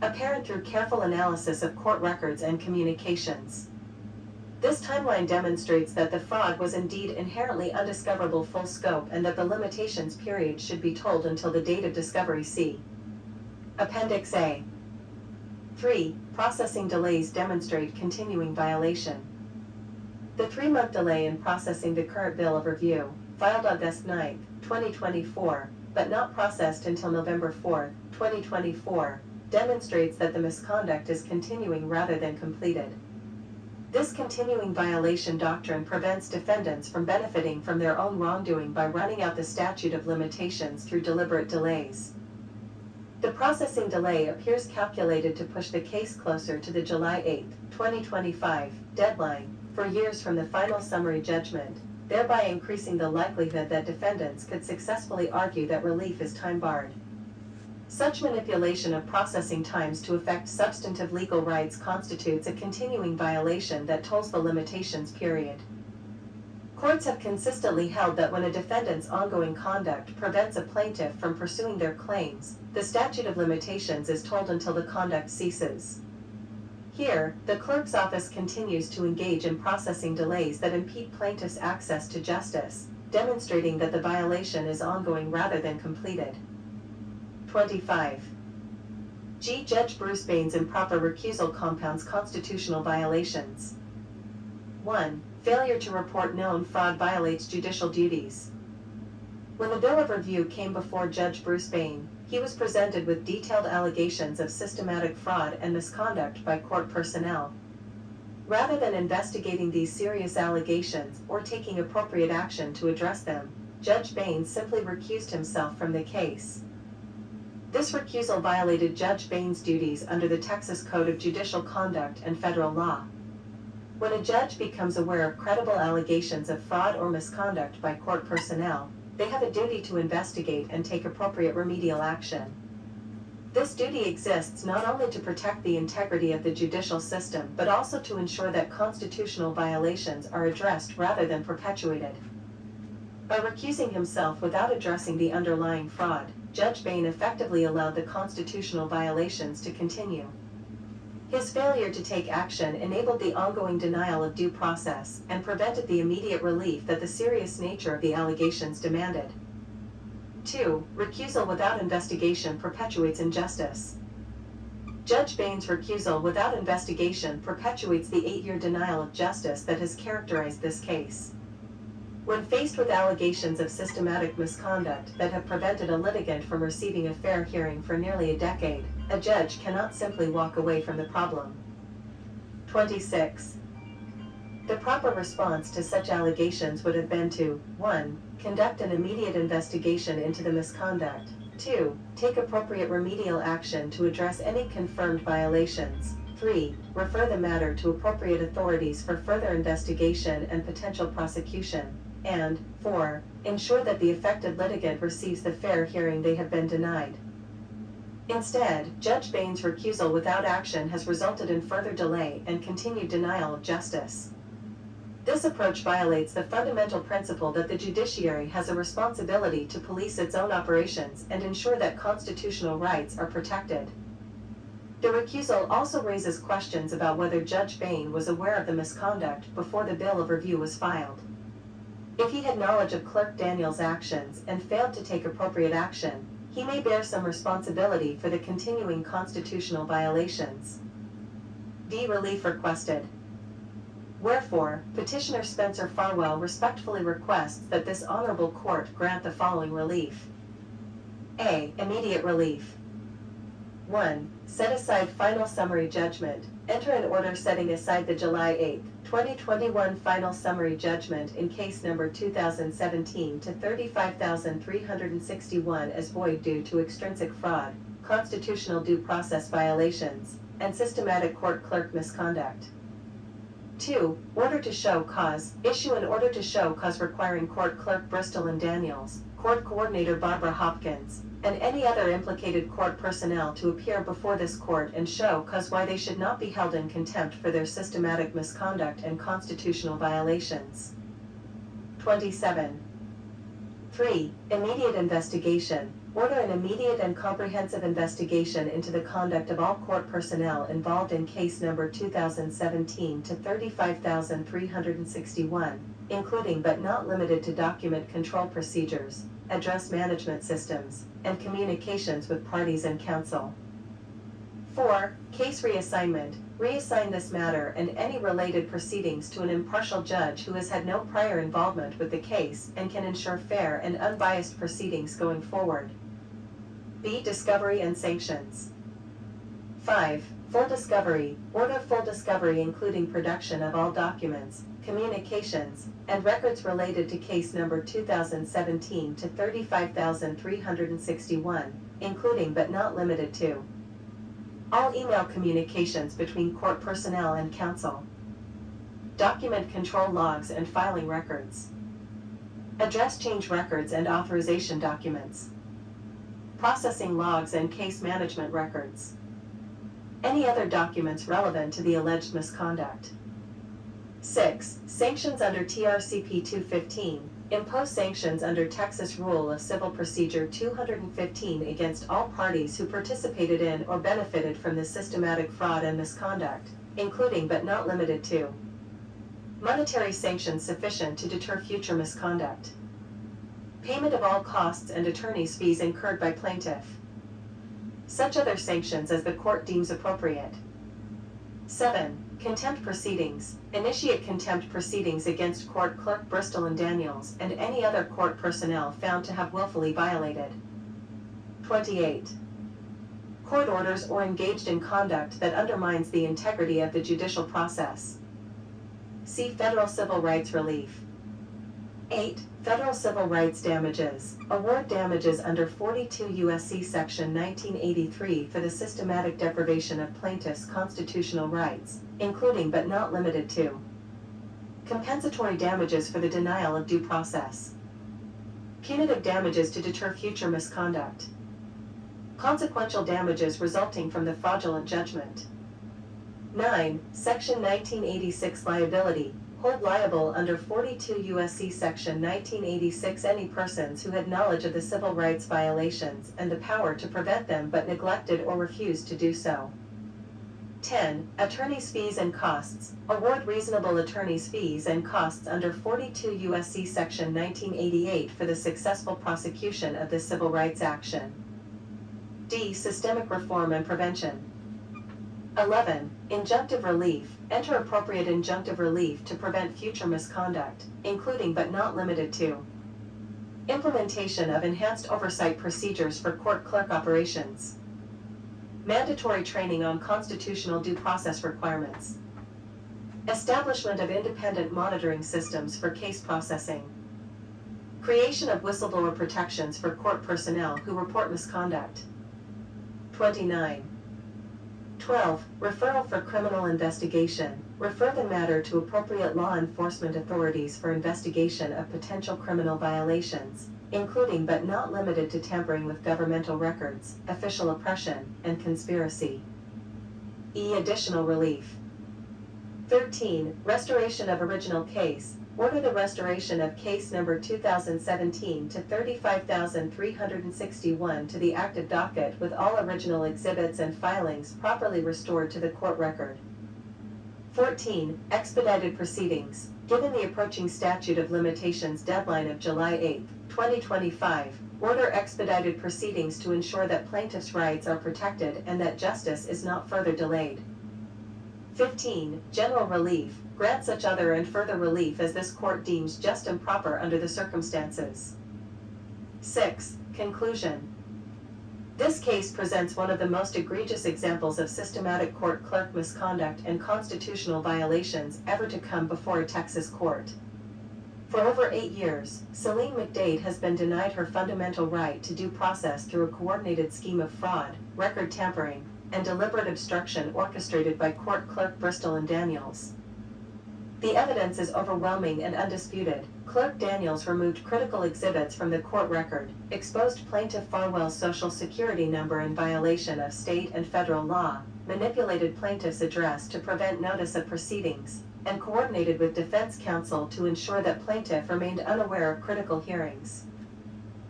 apparent through careful analysis of court records and communications. This timeline demonstrates that the fraud was indeed inherently undiscoverable full scope and that the limitations period should be told until the date of discovery. See Appendix A. 3. Processing delays demonstrate continuing violation. The 3-month delay in processing the current bill of review, filed August 9, 2024, but not processed until November 4, 2024, demonstrates that the misconduct is continuing rather than completed. This continuing violation doctrine prevents defendants from benefiting from their own wrongdoing by running out the statute of limitations through deliberate delays. The processing delay appears calculated to push the case closer to the July 8, 2025, deadline, for years from the final summary judgment, thereby increasing the likelihood that defendants could successfully argue that relief is time-barred. Such manipulation of processing times to affect substantive legal rights constitutes a continuing violation that tolls the limitations period. Courts have consistently held that when a defendant's ongoing conduct prevents a plaintiff from pursuing their claims, the statute of limitations is tolled until the conduct ceases. Here, the clerk's office continues to engage in processing delays that impede plaintiffs' access to justice, demonstrating that the violation is ongoing rather than completed. 25. G. Judge Bruce Bain's improper recusal compounds constitutional violations. 1. Failure to report known fraud violates judicial duties. When the bill of review came before Judge Bruce Bain, he was presented with detailed allegations of systematic fraud and misconduct by court personnel. Rather than investigating these serious allegations or taking appropriate action to address them, Judge Bain simply recused himself from the case. This recusal violated Judge Bain's duties under the Texas Code of Judicial Conduct and federal law. When a judge becomes aware of credible allegations of fraud or misconduct by court personnel, they have a duty to investigate and take appropriate remedial action. This duty exists not only to protect the integrity of the judicial system but also to ensure that constitutional violations are addressed rather than perpetuated. By recusing himself without addressing the underlying fraud, Judge Bain effectively allowed the constitutional violations to continue. His failure to take action enabled the ongoing denial of due process and prevented the immediate relief that the serious nature of the allegations demanded. 2. Recusal without investigation perpetuates injustice. Judge Bain's recusal without investigation perpetuates the 8-year denial of justice that has characterized this case. When faced with allegations of systematic misconduct that have prevented a litigant from receiving a fair hearing for nearly a decade, a judge cannot simply walk away from the problem. 26. The proper response to such allegations would have been to 1. Conduct an immediate investigation into the misconduct. 2. Take appropriate remedial action to address any confirmed violations. 3. Refer the matter to appropriate authorities for further investigation and potential prosecution. And 4. Ensure that the affected litigant receives the fair hearing they have been denied. Instead, Judge Bain's recusal without action has resulted in further delay and continued denial of justice. This approach violates the fundamental principle that the judiciary has a responsibility to police its own operations and ensure that constitutional rights are protected. The recusal also raises questions about whether Judge Bain was aware of the misconduct before the bill of review was filed. If he had knowledge of Clerk Daniels' actions and failed to take appropriate action, he may bear some responsibility for the continuing constitutional violations. D. Relief requested. Wherefore, Petitioner Spencer Farwell respectfully requests that this honorable court grant the following relief. A. Immediate relief. 1. Set aside final summary judgment. Enter an order setting aside the July 8, 2021 final summary judgment in case number 2017 to 35,361 as void due to extrinsic fraud, constitutional due process violations, and systematic court clerk misconduct. 2. Order to show cause. Issue an order to show cause requiring Court Clerk Bristol and Daniels, Court Coordinator Barbara Hopkins, and any other implicated court personnel to appear before this court and show cause why they should not be held in contempt for their systematic misconduct and constitutional violations. 27. 3. Immediate investigation. Order an immediate and comprehensive investigation into the conduct of all court personnel involved in case number 2017 to 35,361, including but not limited to document control procedures, address management systems, and communications with parties and counsel. 4. Case reassignment. Reassign this matter and any related proceedings to an impartial judge who has had no prior involvement with the case and can ensure fair and unbiased proceedings going forward. B. Discovery and sanctions. 5. Full discovery. Order full discovery including production of all documents, communications, and records related to case number 2017 to 35,361, including but not limited to all email communications between court personnel and counsel, document control logs and filing records, address change records and authorization documents, processing logs and case management records, any other documents relevant to the alleged misconduct. 6. Sanctions under TRCP 215. Impose sanctions under Texas Rule of Civil Procedure 215 against all parties who participated in or benefited from the systematic fraud and misconduct, including but not limited to monetary sanctions sufficient to deter future misconduct, payment of all costs and attorney's fees incurred by plaintiff, such other sanctions as the court deems appropriate. 7. Contempt proceedings. Initiate contempt proceedings against Court Clerk Bristol and Daniels and any other court personnel found to have willfully violated. 28. Court orders or engaged in conduct that undermines the integrity of the judicial process. See Federal Civil Rights Relief. 8. Federal Civil Rights Damages. Award damages under 42 U.S.C. Section 1983 for the systematic deprivation of plaintiffs' constitutional rights, including but not limited to compensatory damages for the denial of due process, punitive damages to deter future misconduct, consequential damages resulting from the fraudulent judgment. 9. Section 1986 Liability. Hold liable under 42 U.S.C. Section 1986 any persons who had knowledge of the civil rights violations and the power to prevent them but neglected or refused to do so. 10. Attorney's fees and costs. Award reasonable attorney's fees and costs under 42 U.S.C. Section 1988 for the successful prosecution of this civil rights action. D. Systemic reform and prevention. 11. Injunctive relief. Enter appropriate injunctive relief to prevent future misconduct, including but not limited to implementation of enhanced oversight procedures for court clerk operations, mandatory training on constitutional due process requirements, establishment of independent monitoring systems for case processing, creation of whistleblower protections for court personnel who report misconduct. 29. 12. Referral for criminal investigation. Refer the matter to appropriate law enforcement authorities for investigation of potential criminal violations, including but not limited to tampering with governmental records, official oppression, and conspiracy. E. Additional relief. 13. Restoration of original case. Order the restoration of case number 2017 to 35,361 to the active docket with all original exhibits and filings properly restored to the court record. 14. Expedited proceedings. Given the approaching statute of limitations deadline of July 8, 2025, order expedited proceedings to ensure that plaintiffs' rights are protected and that justice is not further delayed. 15. General relief. Grant such other and further relief as this court deems just and proper under the circumstances. 6. Conclusion. This case presents one of the most egregious examples of systematic court clerk misconduct and constitutional violations ever to come before a Texas court. For over 8 years, Celine McDade has been denied her fundamental right to due process through a coordinated scheme of fraud, record tampering, and deliberate obstruction orchestrated by court clerk Bristol and Daniels. The evidence is overwhelming and undisputed. Clerk Daniels removed critical exhibits from the court record, exposed plaintiff Farwell's social security number in violation of state and federal law, manipulated plaintiff's address to prevent notice of proceedings, and coordinated with defense counsel to ensure that plaintiff remained unaware of critical hearings.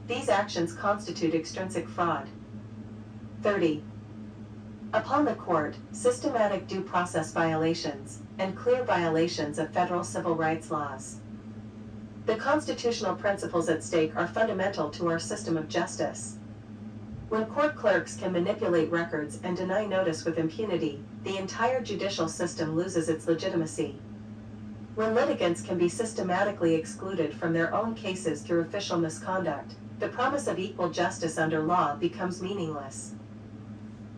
These actions constitute extrinsic fraud. 30. Upon the court, systematic due process violations, and clear violations of federal civil rights laws. The constitutional principles at stake are fundamental to our system of justice. When court clerks can manipulate records and deny notice with impunity, the entire judicial system loses its legitimacy. When litigants can be systematically excluded from their own cases through official misconduct, the promise of equal justice under law becomes meaningless.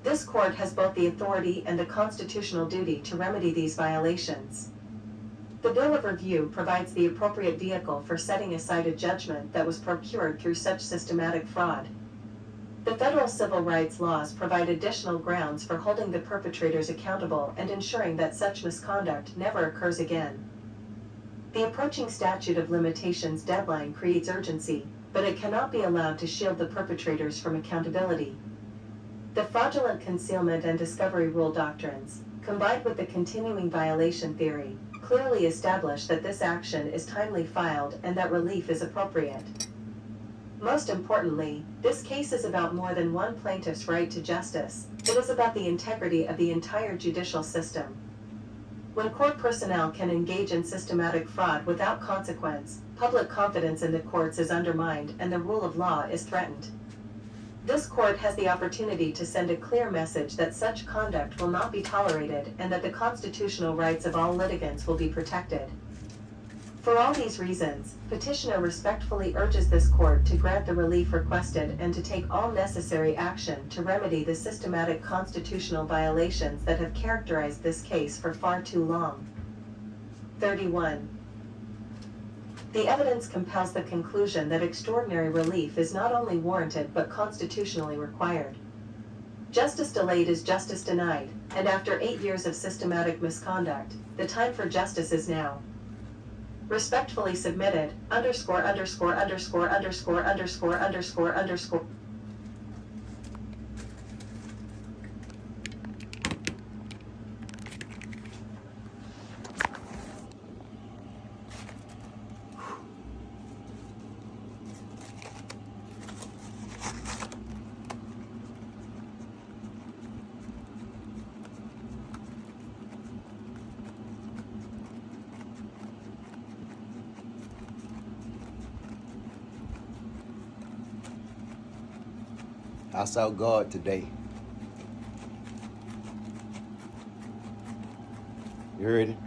This court has both the authority and the constitutional duty to remedy these violations. The Bill of Review provides the appropriate vehicle for setting aside a judgment that was procured through such systematic fraud. The federal civil rights laws provide additional grounds for holding the perpetrators accountable and ensuring that such misconduct never occurs again. The approaching statute of limitations deadline creates urgency, but it cannot be allowed to shield the perpetrators from accountability. The fraudulent concealment and discovery rule doctrines, combined with the continuing violation theory, clearly establish that this action is timely filed and that relief is appropriate. Most importantly, this case is about more than one plaintiff's right to justice. It is about the integrity of the entire judicial system. When court personnel can engage in systematic fraud without consequence, public confidence in the courts is undermined and the rule of law is threatened. This court has the opportunity to send a clear message that such conduct will not be tolerated and that the constitutional rights of all litigants will be protected. For all these reasons, petitioner respectfully urges this court to grant the relief requested and to take all necessary action to remedy the systematic constitutional violations that have characterized this case for far too long. 31. The evidence compels the conclusion that extraordinary relief is not only warranted but constitutionally required. Justice delayed is justice denied, and after 8 years of systematic misconduct, the time for justice is now. Respectfully submitted, ________________________ I saw God today. You heard it?